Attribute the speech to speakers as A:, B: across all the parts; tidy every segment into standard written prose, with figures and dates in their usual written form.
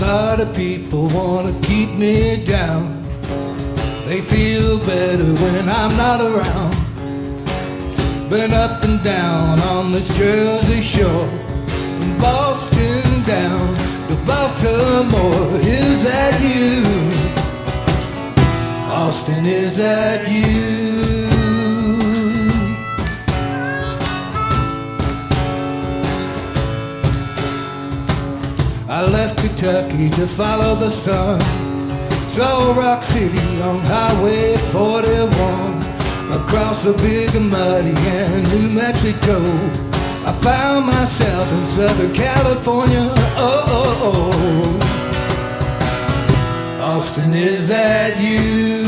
A: lot of people wanna keep me down. They feel better when I'm not around. Been up and down on this Jersey shore, from Boston down to Baltimore. Is that you? Austin, is that you? I left Kentucky to follow the sun. Saw Rock City on Highway 41. Across the big and muddy and New Mexico, I found myself in Southern California. Oh, oh, oh. Austin, is that you?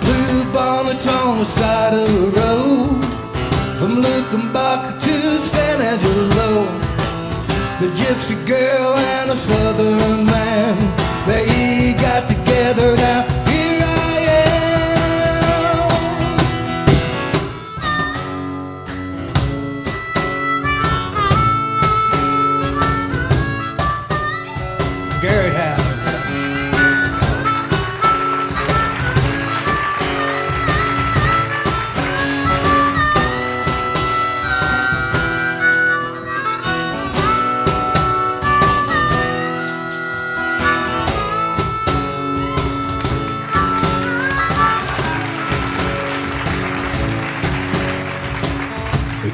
A: Blue bonnets on the side of the road, from Luckenbach to San Angelo. The gypsy girl and a southern man, they got together now. Here I am. Gary Howe.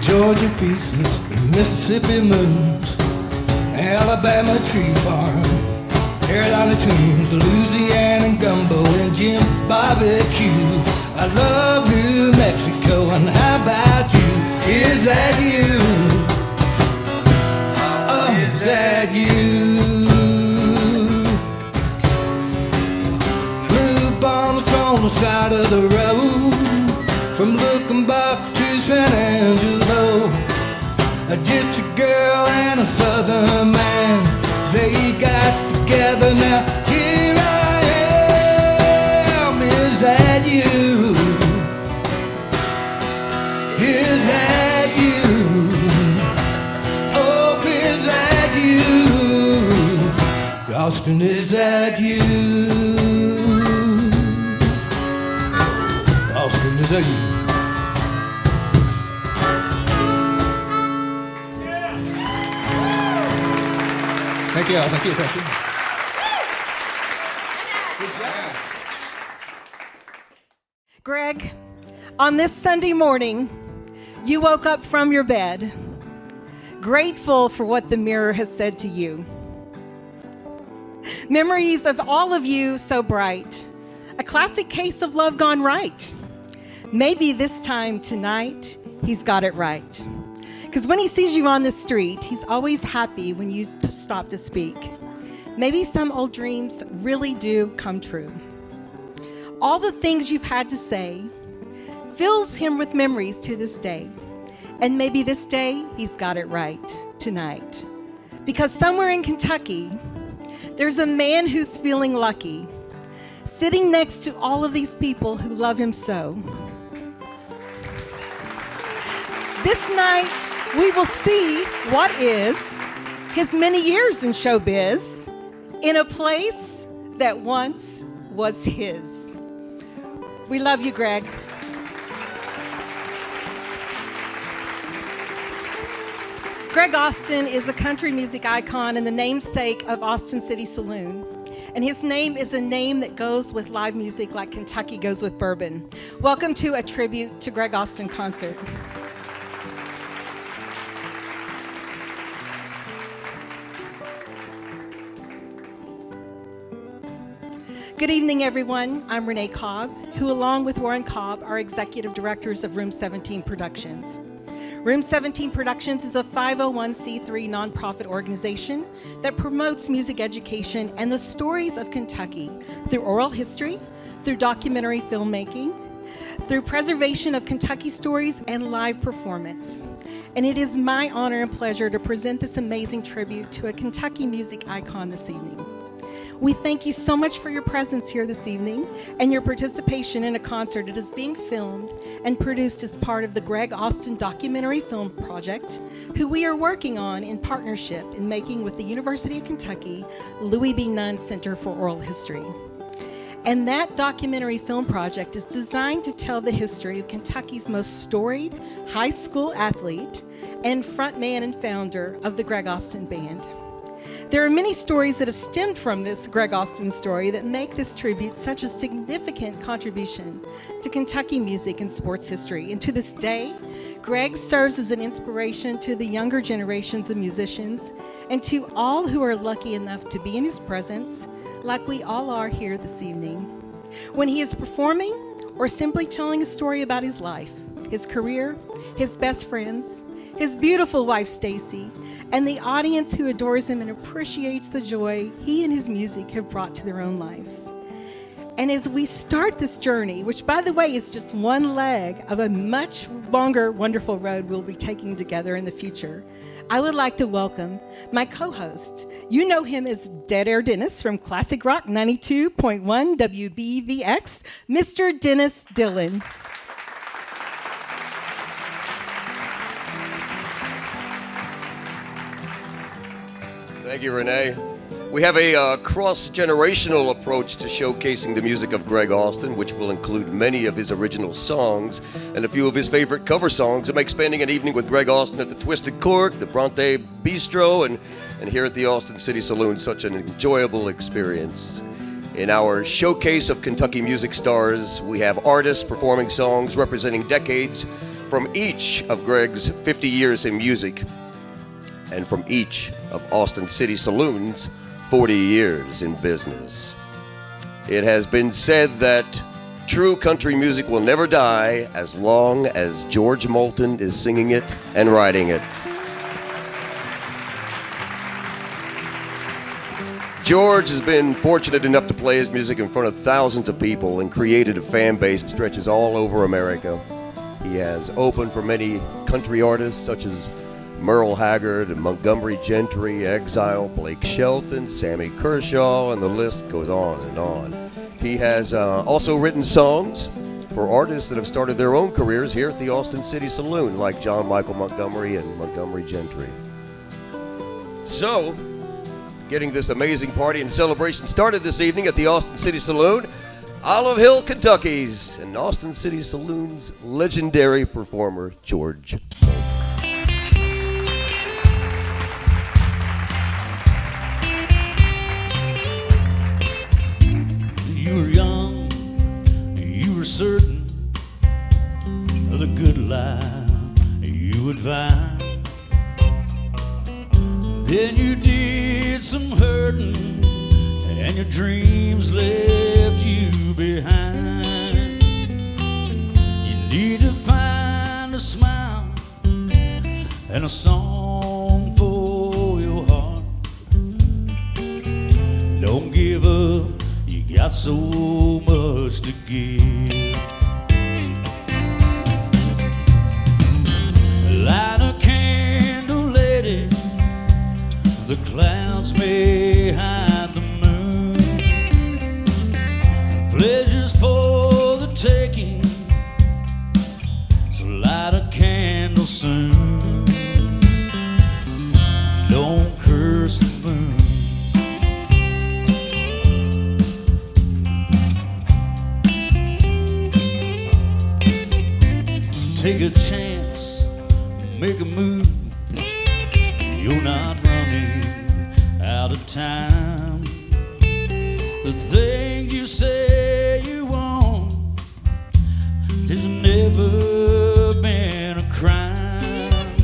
A: Georgia pieces, Mississippi moons, Alabama tree farm, Carolina tunes, Louisiana gumbo and gin barbecue. I love New Mexico, and how about you? Is that you? Oh, is that you? Blue bonnets on the side of the road, from Luckenbach to San Angelo. A gypsy girl and a southern man, they got together now. Here I am. Is that you? Is that you? Oh, is that you? Austin, is that you? Austin, is that you? Thank you, thank you, thank you. Good job.
B: Greg, on this Sunday morning, you woke up from your bed, grateful for what the mirror has said to you. Memories of all of you so bright, a classic case of love gone right. Maybe this time tonight, he's got it right. Because when he sees you on the street, he's always happy when you stop to speak. Maybe some old dreams really do come true. All the things you've had to say fills him with memories to this day. And maybe this day, he's got it right tonight. Because somewhere in Kentucky, there's a man who's feeling lucky, sitting next to all of these people who love him so. This night, we will see what is his many years in showbiz in a place that once was his. We love you, Greg. Greg Austin is a country music icon and the namesake of Austin City Saloon. And his name is a name that goes with live music like Kentucky goes with bourbon. Welcome to a tribute to Greg Austin concert. Good evening, everyone. I'm Renee Cobb, who along with Warren Cobb are executive directors of Room 17 Productions. Room 17 Productions is a 501c3 nonprofit organization that promotes music education and the stories of Kentucky through oral history, through documentary filmmaking, through preservation of Kentucky stories and live performance. And it is my honor and pleasure to present this amazing tribute to a Kentucky music icon this evening. We thank you so much for your presence here this evening and your participation in a concert that is being filmed and produced as part of the Greg Austin Documentary Film Project, who we are working on in partnership in making with the University of Kentucky Louis B. Nunn Center for Oral History. And that documentary film project is designed to tell the history of Kentucky's most storied high school athlete and frontman and founder of the Greg Austin Band. There are many stories that have stemmed from this Greg Austin story that make this tribute such a significant contribution to Kentucky music and sports history. And to this day, Greg serves as an inspiration to the younger generations of musicians and to all who are lucky enough to be in his presence, like we all are here this evening. When he is performing or simply telling a story about his life, his career, his best friends, his beautiful wife Stacy, and the audience who adores him and appreciates the joy he and his music have brought to their own lives. And as we start this journey, which by the way is just one leg of a much longer, wonderful road we'll be taking together in the future, I would like to welcome my co-host. You know him as Dead Air Dennis from Classic Rock 92.1 WBVX, Mr. Dennis Dillon.
C: Thank you, Renee. We have a cross-generational approach to showcasing the music of Greg Austin, which will include many of his original songs and a few of his favorite cover songs. It makes spending an evening with Greg Austin at the Twisted Cork, the Bronte Bistro, and here at the Austin City Saloon such an enjoyable experience. In our showcase of Kentucky music stars, we have artists performing songs representing decades from each of Greg's 50 years in music and from each of Austin City Saloon's 40 years in business. It has been said that true country music will never die as long as George Moulton is singing it and writing it. George has been fortunate enough to play his music in front of thousands of people and created a fan base that stretches all over America. He has opened for many country artists such as Merle Haggard and Montgomery Gentry, Exile, Blake Shelton, Sammy Kershaw, and the list goes on and on. He has also written songs for artists that have started their own careers here at the Austin City Saloon, like John Michael Montgomery and Montgomery Gentry. So, getting this amazing party and celebration started this evening at the Austin City Saloon, Olive Hill, Kentucky's, and Austin City Saloon's legendary performer, George.
D: You were young, you were certain of the good life you would find. Then you did some hurting, and your dreams left you behind. You need to find a smile and a song for your heart. Don't give up. Got so much to give. Light a candle, lady. The clouds may hide the moon. Pleasures for the taking. So light a candle soon. Don't curse the moon. Take a chance, make a move. You're not running out of time. The things you say you want, there's never been a crime.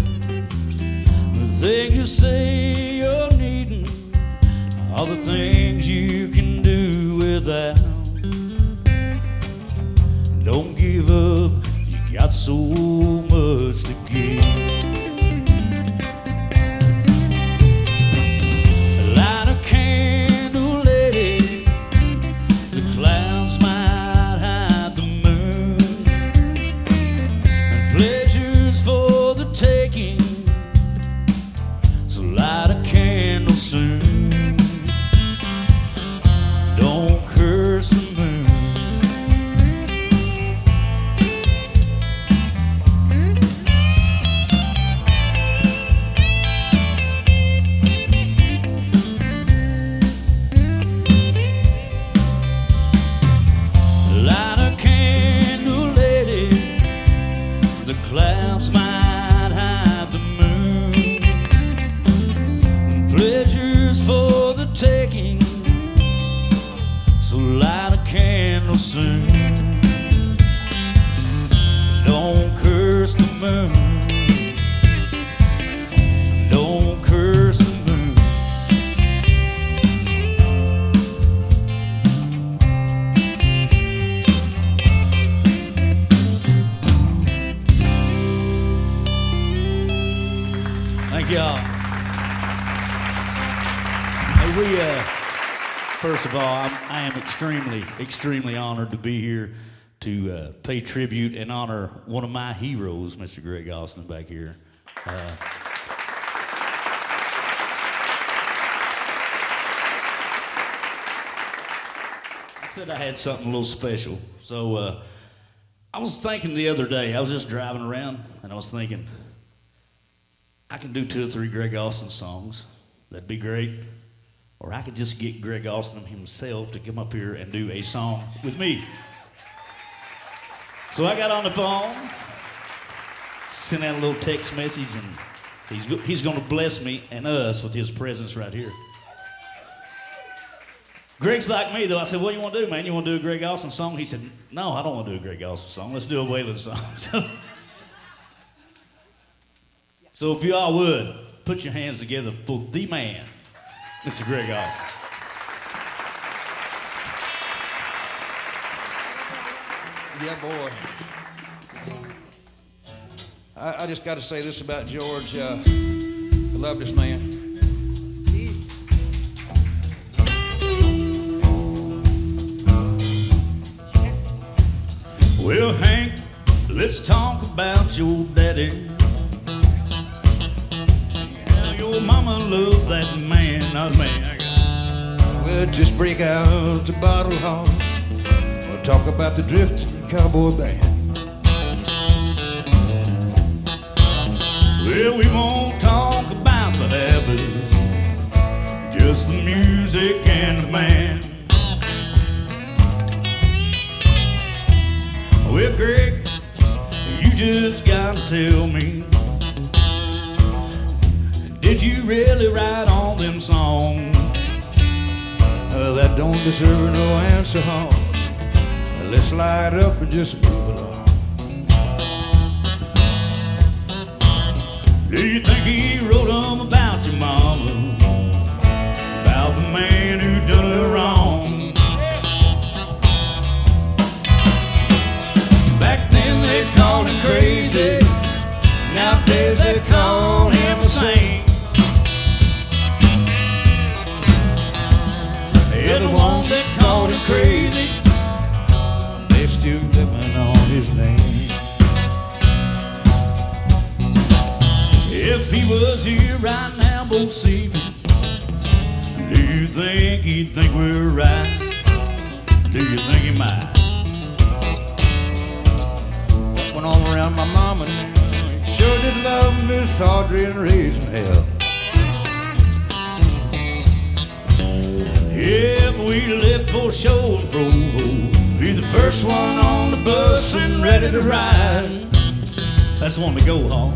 D: The things you say you're needing are the things you can do without. Don't give up. Got so much to give. Light a candle, lady. The clouds might hide the moon. And pleasures for the taking. So light a candle soon. taking, so light a candle soon. Don't curse the moon. Don't curse the moon. Thank y'all. Hey, first of all, I am extremely honored to be here to pay tribute and honor one of my heroes, Mr. Greg Austin, back here. I said I had something a little special. So I was thinking the other day, I was just driving around, and I was thinking, I can do 2 or 3 Greg Austin songs. That'd be great. Or I could just get Greg Austin himself to come up here and do a song with me. So I got on the phone, sent out a little text message, and he's going to bless me and us with his presence right here. Greg's like me, though. I said, what do you want to do, man? You want to do a Greg Austin song? He said, no, I don't want to do a Greg Austin song. Let's do a Waylon song. So if you all would, put your hands together for the man, Mr. Greg Austin.
A: Yeah, boy. I just got to say this about George. I love this man.
D: Well, Hank, let's talk about your daddy. Yeah, your mama loved that man, not man.
A: We'll just break out the bottle hall. We'll talk about the drifting cowboy band.
D: Well, we won't talk about the habits, just the music and the man. Well, Greg, you just gotta tell me, did you really write all them songs?
A: That don't deserve no answer, Hoss. Let's light up and just move along.
D: Do you think he wrote them about your mama, about the man who done her wrong? Back then they called him crazy, nowadays they call him a saint. They're the ones that called him crazy,
A: They still living on his name.
D: if he was here right now, both Stephen, do you think he'd think we're right? Do you think he might?
A: Went all around my mama now. Sure did love Miss Audrey and raising hell.
D: If we lived for show in Provo, be the first one on the bus and ready to ride. That's the one to go, Hall.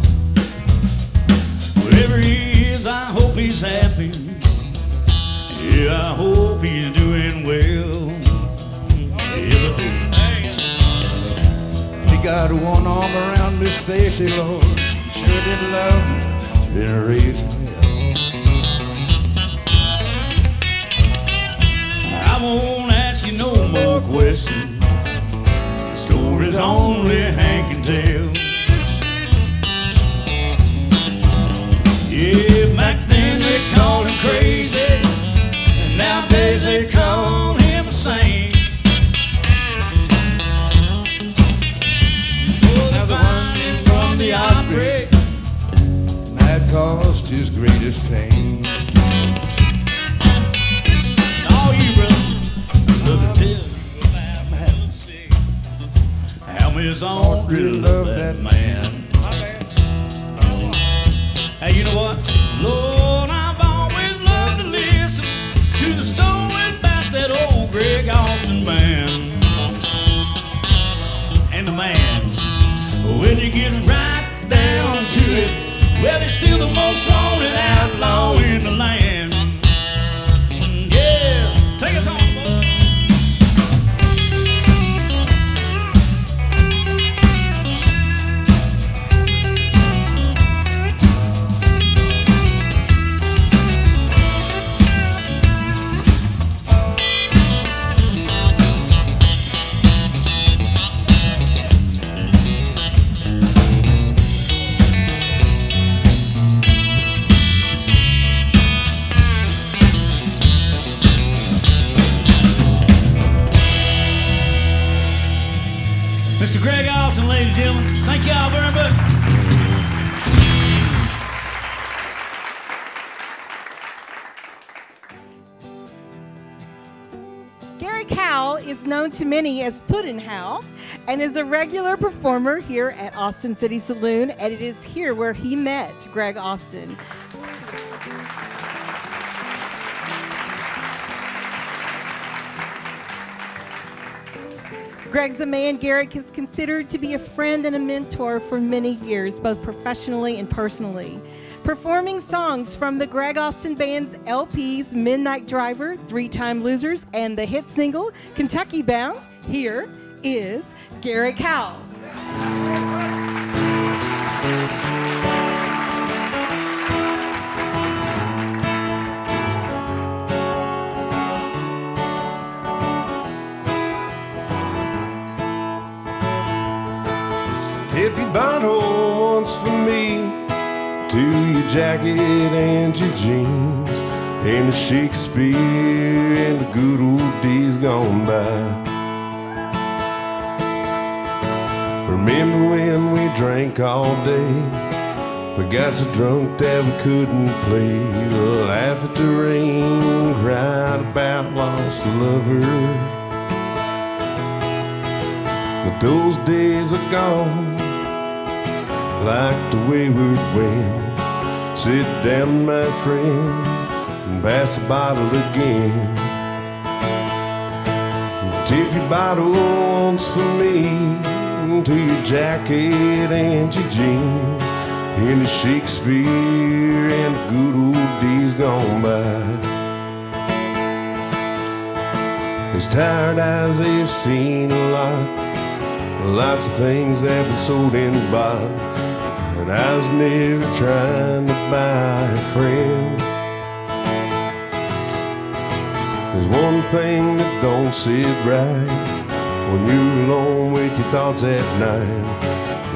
D: Wherever he is, I hope he's happy. Yeah, I hope he's doing well. Yes, I do.
A: He got one arm around Miss Stacy, Lord. Sure did love me. Been a raising hell.
D: I won't ask you no more questions. Stories only Hank can tell. Yeah, back then they called him crazy, and nowadays they call him a saint. Oh, they find him from the outbreak.
A: That caused his greatest pain.
D: All you brothers, look to tell how Miss Audrey loved that man. Hey, you know what? Lord, I've always loved to listen to the story about that old Greg Austin man. And the man, when you get right down to it, well, he's still the most wanted outlaw in the land. ladies and gentlemen. Thank y'all very much.
B: Gary Cowell is known to many as Puddin' Hal and is a regular performer here at Austin City Saloon, and it is here where he met Greg Austin. Greg's a man Garrett is considered to be a friend and a mentor for many years, both professionally and personally. Performing songs from the Greg Austin Band's LPs Midnight Driver, Three-Time Losers, and the hit single Kentucky Bound, here is Garrett Cowell.
E: Tip your bottle once for me, to your jacket and your jeans, and the Shakespeare and the good old days gone by. Remember when we drank all day, we got so drunk that we couldn't play, laugh at the rain, cried about lost lovers. But those days are gone, like the wayward wind. Sit down, my friend, and pass the bottle again. Tip your bottle once for me, to your jacket and your jeans, and the Shakespeare and the good old days gone by. As tired eyes they've seen a lot, lots of things have been sold and bought, and I was never trying to buy a friend. There's one thing that don't sit right when you're alone with your thoughts at night,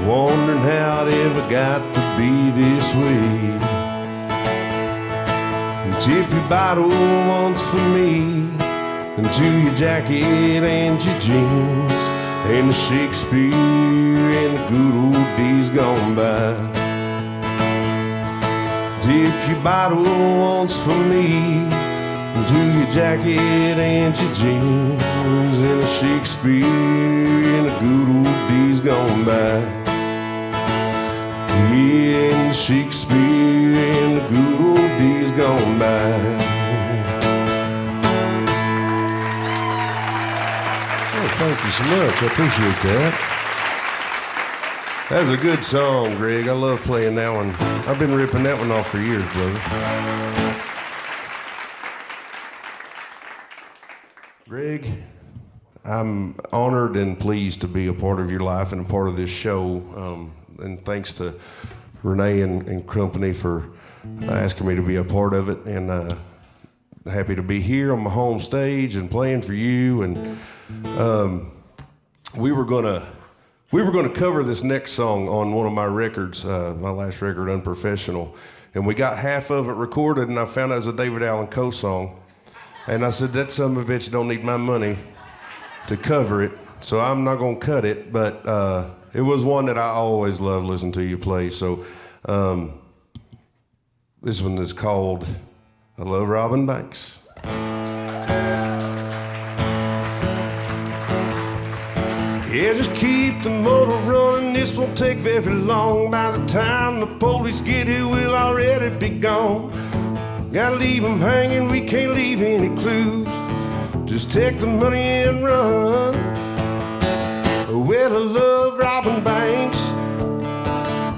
E: wondering how it ever got to be this way. And tip your bottle once for me, and to your jacket and your jeans, and the Shakespeare and the good old days gone by. Tip your bottle once for me, and to your jacket and your jeans, and the Shakespeare and the good old days gone by. Yeah, and the Shakespeare and the good old days gone by. Thank you so much. I appreciate that. That's a good song, Greg. I love playing that one. I've been ripping that one off for years, brother. Greg, I'm honored and pleased to be a part of your life and a part of this show. And thanks to Renee and company for asking me to be a part of it. And happy to be here on my home stage and playing for you. And we were gonna cover this next song on one of my records, my last record, Unprofessional, and we got half of it recorded, and I found out it was a David Allan Coe song, and I said, that son of a bitch don't need my money to cover it, so I'm not gonna cut it, but it was one that I always loved listening to you play. So this one is called I Love Robbing Banks. Yeah, just keep the motor running, this won't take very long. By the time the police get here, we'll already be gone. Gotta leave them hanging, we can't leave any clues. Just take the money and run. Well, I love robbing banks.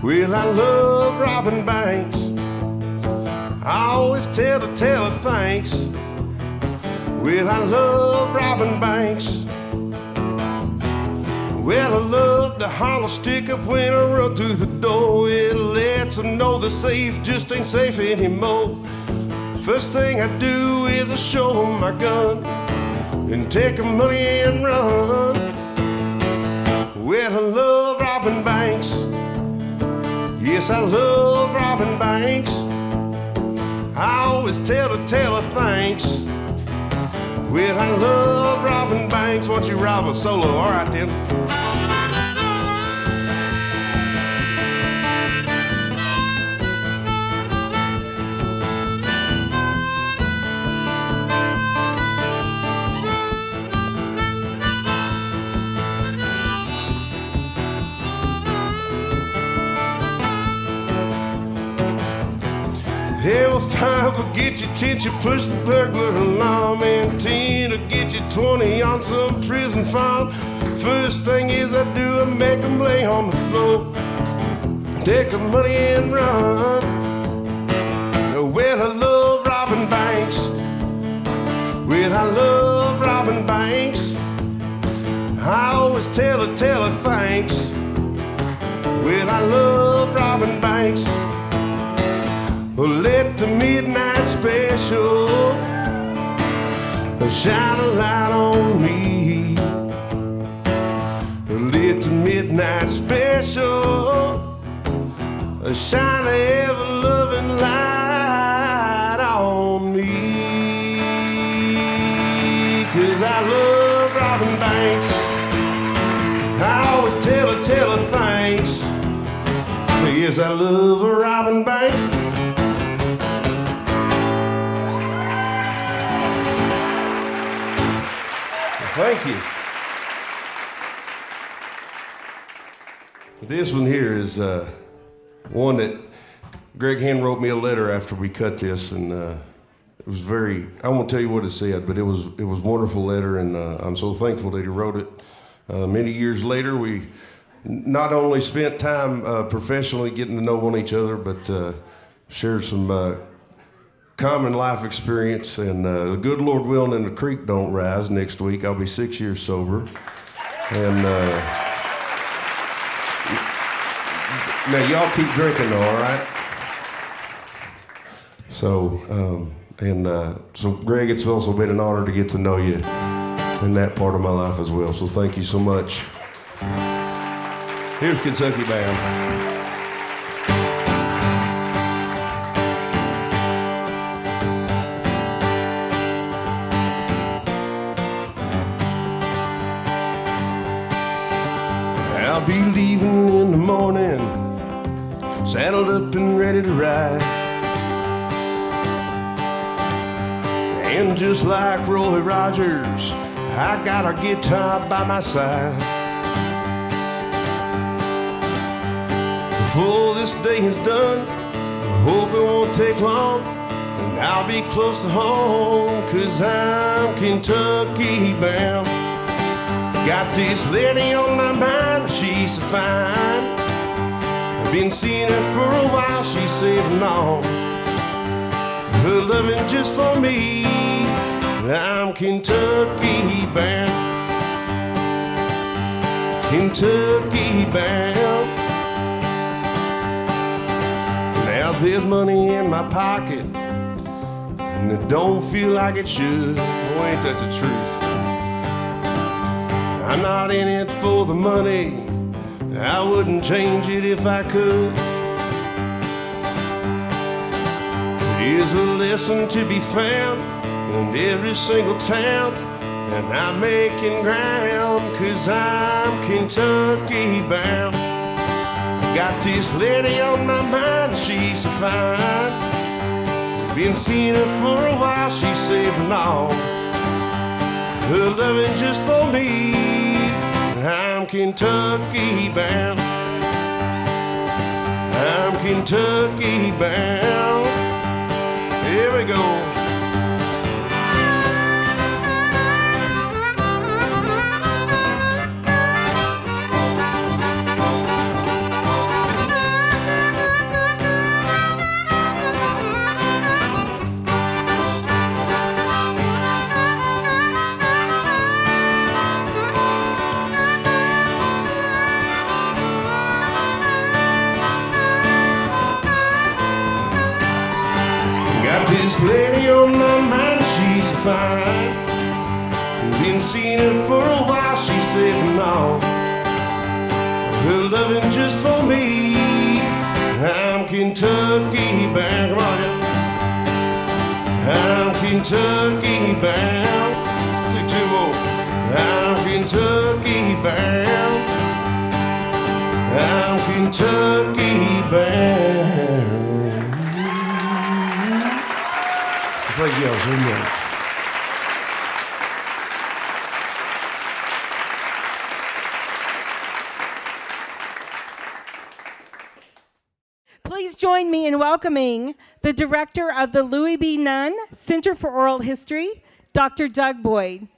E: Well, I love robbing banks. I always tell the teller thanks. Well, I love robbing banks. Well, I love to holler, stick up when I run through the door. It lets them know the safe just ain't safe anymore. First thing I do is I show them my gun and take the money and run. Well, I love robbing banks. Yes, I love robbing banks. I always tell the teller thanks. Well, I love robbing banks. Why don't you rob a solo? All right, then. will get you 10, you push the burglar alarm, and 10 will get you 20 on some prison farm. First thing is I do, I make them lay on the floor, take their money and run. Well, I love robbing banks. Well, I love robbing banks. I always tell her thanks. Well, I love robbing banks. Well, let the midnight special shine a light on me. Let the midnight special shine a ever-loving light on me. 'Cause I love robbing banks. I always tell her thanks. Yes, I love a robbing bank. Thank you. This one here is one that Greg Hen wrote me a letter after we cut this, and it was very, I won't tell you what it said, but it was a wonderful letter, and I'm so thankful that he wrote it. Many years later, we not only spent time professionally getting to know one each other, but shared some common life experience, and the good Lord willing and the creek don't rise next week, I'll be 6 years sober. And now y'all keep drinking though, all right? So, so Greg, it's also been an honor to get to know you in that part of my life as well. So thank you so much. Here's Kentucky Band. I'll be leaving in the morning, saddled up and ready to ride. And just like Roy Rogers, I got a guitar by my side. Before this day is done, I hope it won't take long, and I'll be close to home, 'cause I'm Kentucky bound. Got this lady on my mind, she's so fine. I've been seeing her for a while, she's saving on her loving just for me. I'm Kentucky bound, Kentucky bound. Now there's money in my pocket, and it don't feel like it should. Oh, ain't that the truth? I'm not in it for the money, I wouldn't change it if I could. There's a lesson to be found in every single town, and I'm making ground, 'cause I'm Kentucky bound. Got this lady on my mind, she's so fine. Been seeing her for a while, she's saving on her loving just for me. I'm Kentucky bound, I'm Kentucky bound. Here we go. This lady on my mind, she's fine. Been seeing her for a while, she's saving on her loving just for me. I'm Kentucky bound, come on, yeah. I'm Kentucky bound. Do two more. I'm Kentucky bound, I'm Kentucky bound. Thank you all so much.
B: Please join join me in welcoming the director of the Louis B. Nunn Center for Oral History, Dr. Doug Boyd.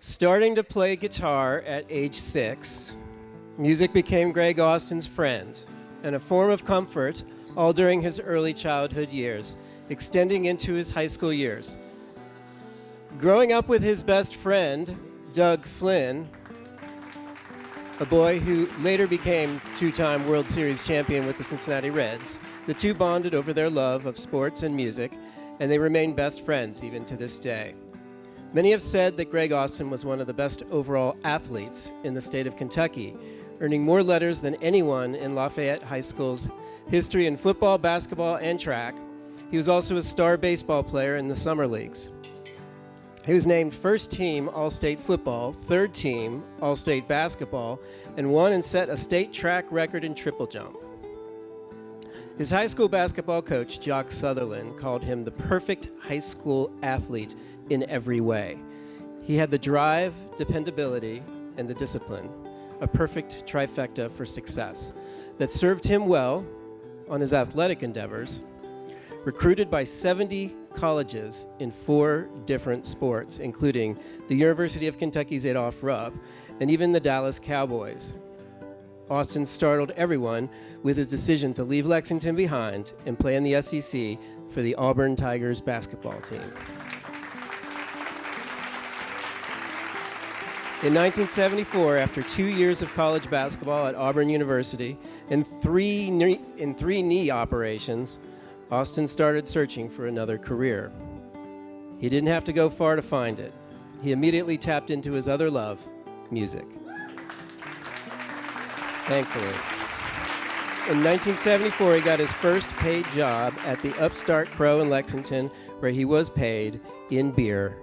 F: Starting to play guitar at age 6, music became Greg Austin's friend and a form of comfort all during his early childhood years, extending into his high school years. Growing up with his best friend, Doug Flynn, a boy who later became two-time World Series champion with the Cincinnati Reds, the two bonded over their love of sports and music, and they remain best friends even to this day. Many have said that Greg Austin was one of the best overall athletes in the state of Kentucky, earning more letters than anyone in Lafayette High School's history in football, basketball, and track. He was also a star baseball player in the summer leagues. He was named first team All-State football, third team All-State basketball, and won and set a state track record in triple jump. His high school basketball coach, Jock Sutherland, called him the perfect high school athlete in every way. He had the drive, dependability, and the discipline, a perfect trifecta for success that served him well on his athletic endeavors. Recruited by 70 colleges in 4 different sports, including the University of Kentucky's Adolph Rupp and even the Dallas Cowboys. Austin startled everyone with his decision to leave Lexington behind and play in the SEC for the Auburn Tigers basketball team. In 1974, after 2 years of college basketball at Auburn University and three knee operations, Austin started searching for another career. He didn't have to go far to find it. He immediately tapped into his other love, music. Thankfully. In 1974, he got his first paid job at the Upstart Crow in Lexington, where he was paid in beer.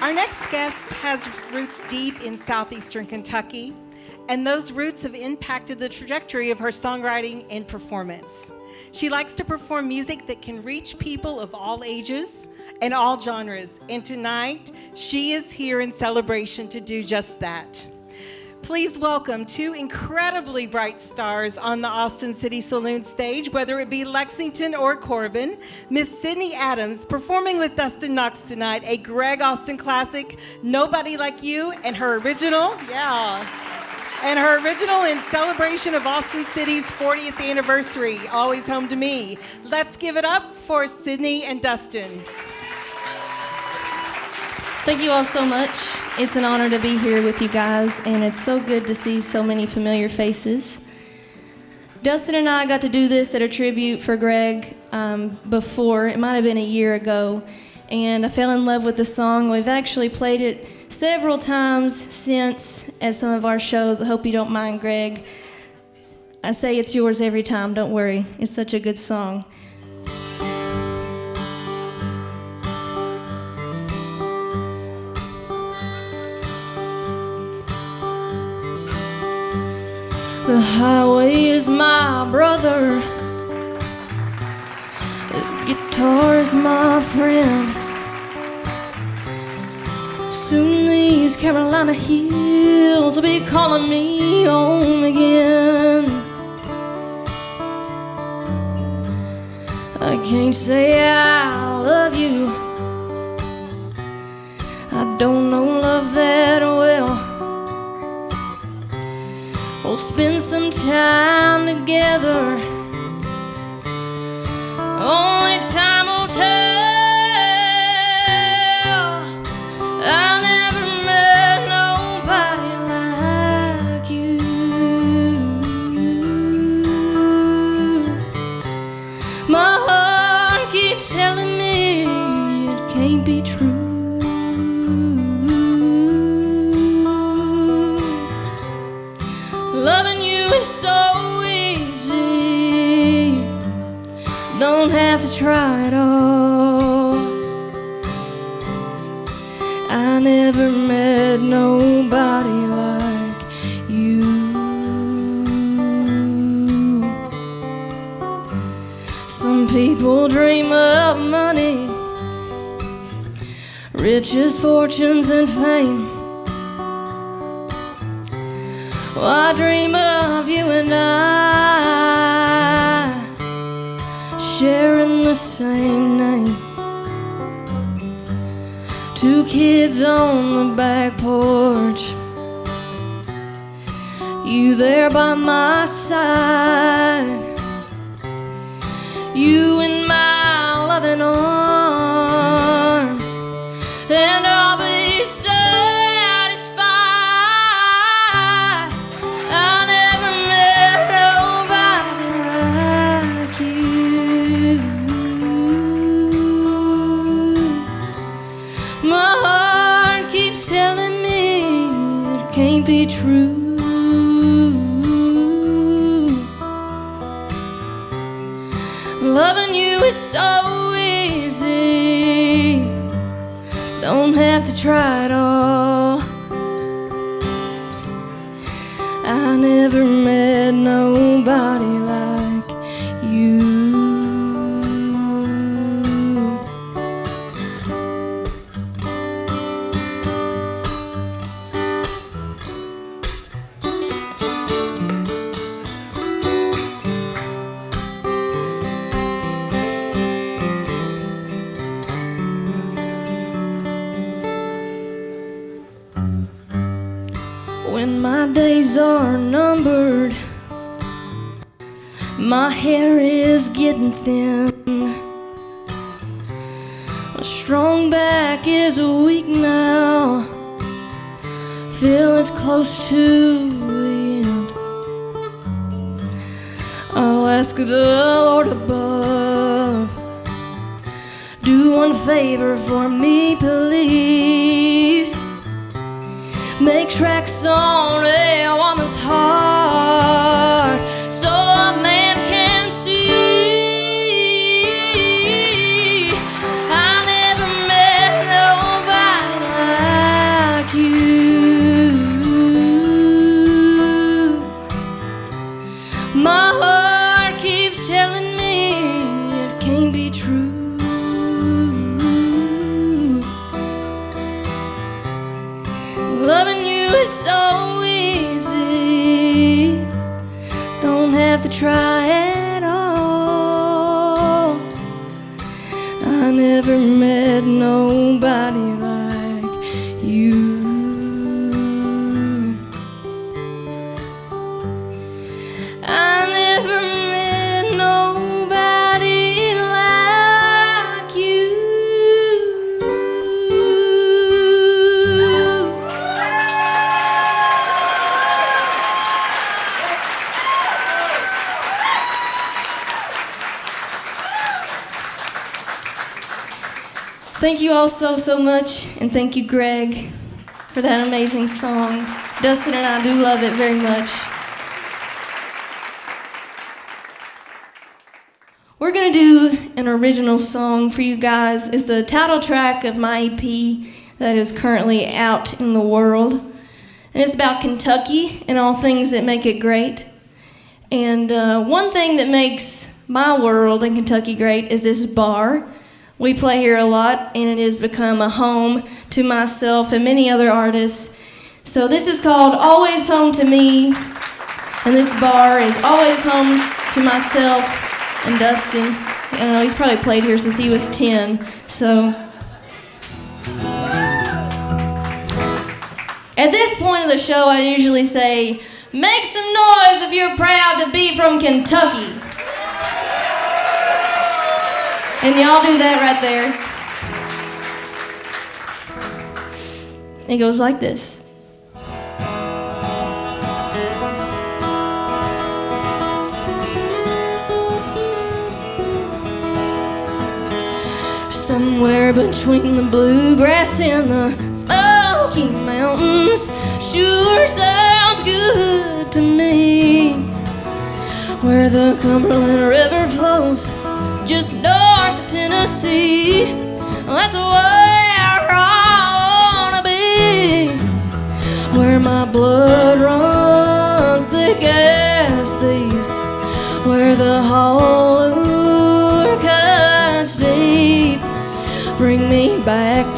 B: Our next guest has roots deep in southeastern Kentucky, and those roots have impacted the trajectory of her songwriting and performance. She likes to perform music that can reach people of all ages and all genres, and tonight she is here in celebration to do just that. Please welcome 2 incredibly bright stars on the Austin City Saloon stage, whether it be Lexington or Corbin. Miss Sydney Adams performing with Dustin Knox tonight, a Greg Austin classic, Nobody Like You, and her original, in celebration of Austin City's 40th anniversary, Always Home to Me. Let's give it up for Sydney and Dustin.
G: Thank you all so much. It's an honor to be here with you guys, and it's so good to see so many familiar faces. Dustin and I got to do this at a tribute for Greg before. It might have been a year ago, and I fell in love with the song. We've actually played it several times since at some of our shows. I hope you don't mind, Greg. I say it's yours every time, don't worry. It's such a good song. The highway is my brother. This guitar is my friend. Soon these Carolina hills will be calling me home again. I can't say I love you. I don't know love that well. We'll spend some time together. Only time will tell. I never met nobody like you. My heart keeps telling me it can't be true. Loving you is so easy. Don't have to try at all. I never met nobody like you. Some people People dream of money, riches, fortunes, and fame. Well, I dream of you and I sharing the same name. Two kids on the back porch, you there by my side, you in my loving arms, and I'll be satisfied. I never met nobody like you. My heart keeps telling me it can't be true. Loving you is so easy, don't have to try at all. I never met nobody like you. When my days are numbered, my hair is getting thin, my strong back is weak now, feel it's close to the end. I'll ask the Lord above, do one favor for me, please. Make tracks on a woman's heart so a man can see. I never met nobody like you. My heart keeps telling me it can't be true. Loving you is so easy, don't have to try at all. I never met nobody like you. I never met nobody like you. Thank you all so much, and thank you, Greg, for that amazing song. Dustin and I do love it very much. We're gonna do an original song for you guys. It's the title track of my EP that is currently out in the world. And it's about Kentucky and all things that make it great. And one thing that makes my world in Kentucky great is this bar. We play here a lot, and it has become a home to myself and many other artists. So this is called Always Home to Me, and this bar is always home to myself and Dustin. I don't know, he's probably played here since he was 10, so. At this point of the show, I usually say, make some noise if you're proud to be from Kentucky. And y'all do that right there. It goes like this. Somewhere between the bluegrass and the Smoky Mountains sure sounds good to me. Where the Cumberland River flows just north of Tennessee, that's where I wanna be. Where my blood runs thick as these, where the whole Lure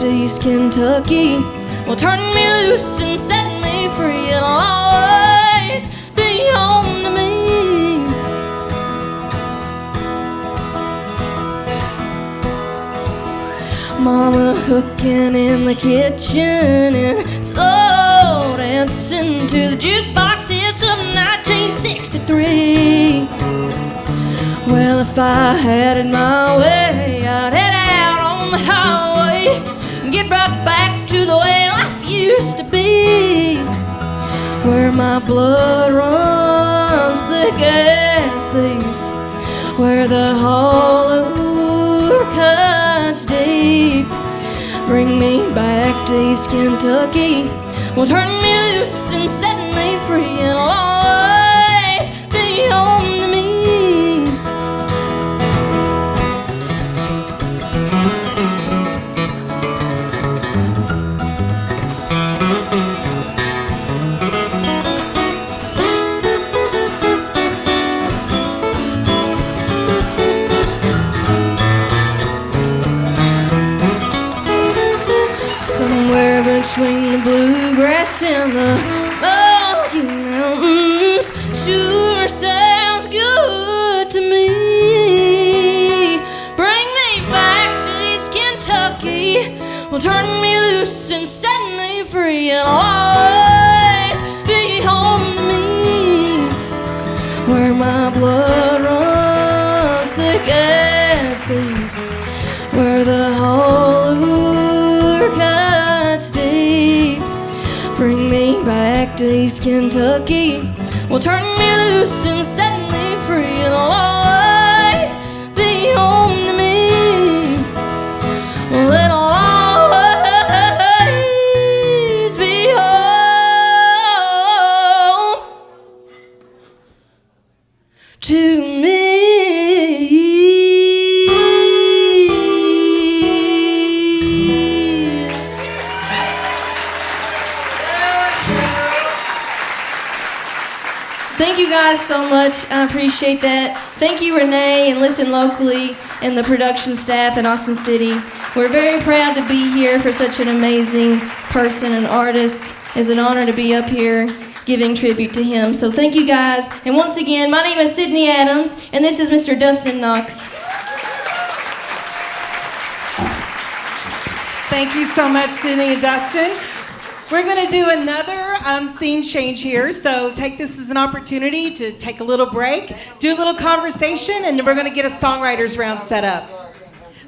G: to East Kentucky will turn me loose and set me free. It'll always be home to me. Mama cooking in the kitchen and slow dancing to the jukebox hits of 1963. Well, if I had it my way, I'd head out on the highway and get right back to the way life used to be, where my blood runs thick as thieves, where the hollow cuts deep. Bring me back to East Kentucky, will turn me loose and set me free, and it'll always be home to me. Somewhere between the bluegrass and the Smoky Mountains sure sounds good to me. Bring me back to East Kentucky, will turn me loose and set me free, and I'll always be home to me, where my blood runs thick as thieves, where the hollow cuts deep. Bring me back to East Kentucky, will turn me loose and set me free, and I'll always be home to me. Well, it'll always be home to me. Thank you guys so much. I appreciate that. Thank you, Renee, and Listen Locally, and the production staff in Austin City. We're very proud to be here for such an amazing person and artist. It's an honor to be up here giving tribute to him. So thank you guys. And once again, my name is Sydney Adams, and this is Mr. Dustin Knox.
B: Thank you so much, Sydney and Dustin. We're going to do another scene change here, so take this as an opportunity to take a little break, do a little conversation, and then we're going to get a songwriters round set up.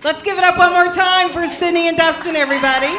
B: Let's give it up one more time for Sydney and Dustin, everybody.